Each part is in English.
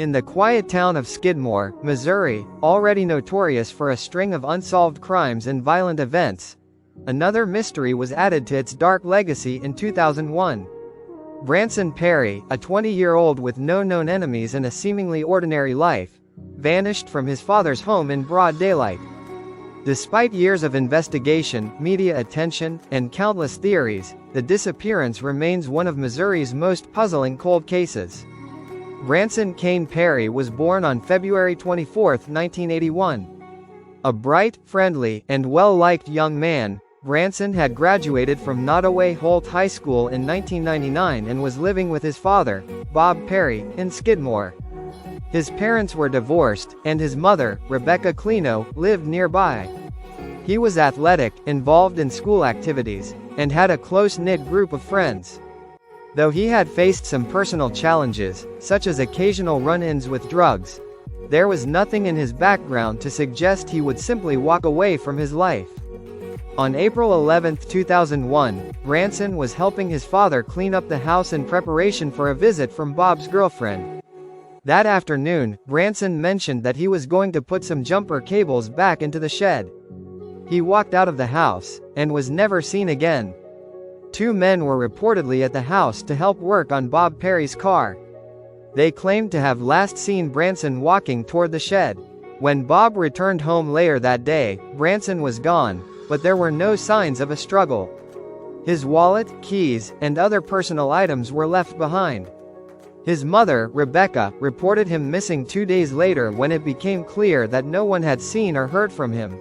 In the quiet town of Skidmore, Missouri, already notorious for a string of unsolved crimes and violent events, another mystery was added to its dark legacy in 2001. Branson Perry, a 20-year-old with no known enemies and a seemingly ordinary life, vanished from his father's home in broad daylight. Despite years of investigation, media attention, and countless theories, the disappearance remains one of Missouri's most puzzling cold cases. Branson Kane Perry was born on February 24, 1981. A bright, friendly, and well-liked young man, Branson had graduated from Nottoway Holt High School in 1999 and was living with his father, Bob Perry, in Skidmore. His parents were divorced, and his mother, Rebecca Clino, lived nearby. He was athletic, involved in school activities, and had a close-knit group of friends. Though he had faced some personal challenges, such as occasional run-ins with drugs, there was nothing in his background to suggest he would simply walk away from his life. On April 11, 2001, Branson was helping his father clean up the house in preparation for a visit from Bob's girlfriend. That afternoon, Branson mentioned that he was going to put some jumper cables back into the shed. He walked out of the house, and was never seen again. Two men were reportedly at the house to help work on Bob Perry's car. They claimed to have last seen Branson walking toward the shed. When Bob returned home later that day, Branson was gone, but there were no signs of a struggle. His wallet, keys, and other personal items were left behind. His mother, Rebecca, reported him missing 2 days later when it became clear that no one had seen or heard from him.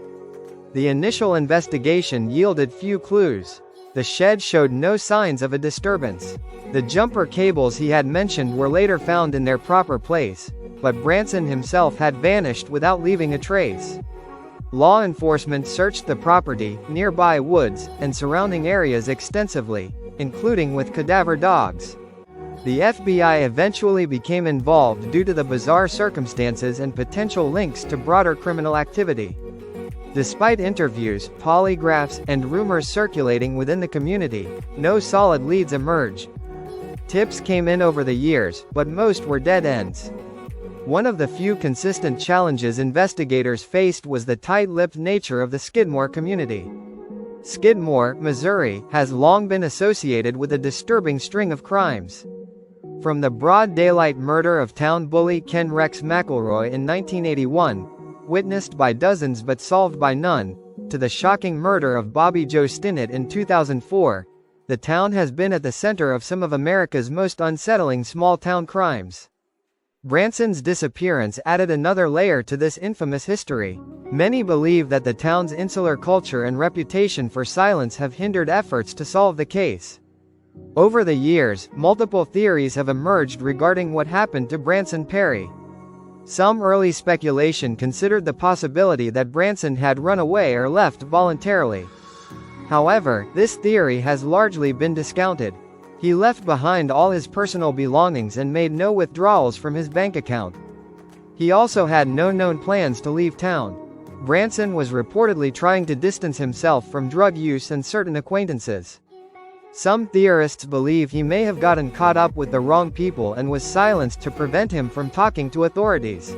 The initial investigation yielded few clues. The shed showed no signs of a disturbance. The jumper cables he had mentioned were later found in their proper place, but Branson himself had vanished without leaving a trace. Law enforcement searched the property, nearby woods, and surrounding areas extensively, including with cadaver dogs. The FBI eventually became involved due to the bizarre circumstances and potential links to broader criminal activity. Despite interviews, polygraphs, and rumors circulating within the community, no solid leads emerged. Tips came in over the years, but most were dead ends. One of the few consistent challenges investigators faced was the tight-lipped nature of the Skidmore community. Skidmore, Missouri, has long been associated with a disturbing string of crimes. From the broad daylight murder of town bully Ken Rex McElroy in 1981, witnessed by dozens but solved by none, to the shocking murder of Bobby Joe Stinnett in 2004, the town has been at the center of some of America's most unsettling small-town crimes. Branson's disappearance added another layer to this infamous history. Many believe that the town's insular culture and reputation for silence have hindered efforts to solve the case. Over the years, multiple theories have emerged regarding what happened to Branson Perry. Some early speculation considered the possibility that Branson had run away or left voluntarily. However, this theory has largely been discounted. He left behind all his personal belongings and made no withdrawals from his bank account. He also had no known plans to leave town. Branson was reportedly trying to distance himself from drug use and certain acquaintances. Some theorists believe he may have gotten caught up with the wrong people and was silenced to prevent him from talking to authorities.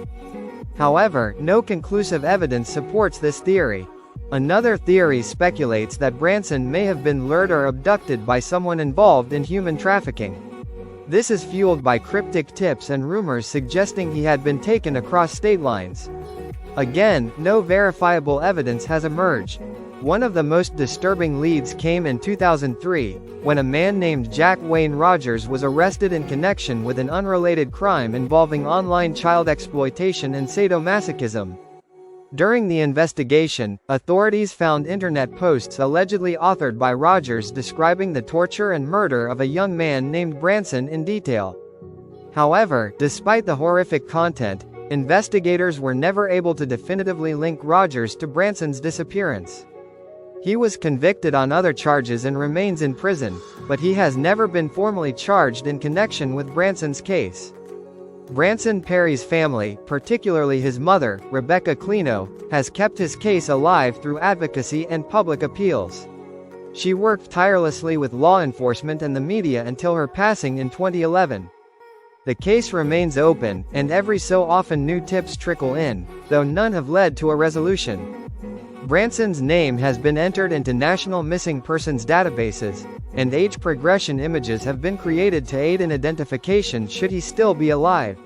However, no conclusive evidence supports this theory. Another theory speculates that Branson may have been lured or abducted by someone involved in human trafficking. This is fueled by cryptic tips and rumors suggesting he had been taken across state lines. Again, no verifiable evidence has emerged. One of the most disturbing leads came in 2003, when a man named Jack Wayne Rogers was arrested in connection with an unrelated crime involving online child exploitation and sadomasochism. During the investigation, authorities found internet posts allegedly authored by Rogers describing the torture and murder of a young man named Branson in detail. However, despite the horrific content, investigators were never able to definitively link Rogers to Branson's disappearance. He was convicted on other charges and remains in prison, but he has never been formally charged in connection with Branson's case. Branson Perry's family, particularly his mother, Rebecca Clino, has kept his case alive through advocacy and public appeals. She worked tirelessly with law enforcement and the media until her passing in 2011. The case remains open, and every so often new tips trickle in, though none have led to a resolution. Branson's name has been entered into national missing persons databases, and age progression images have been created to aid in identification should he still be alive.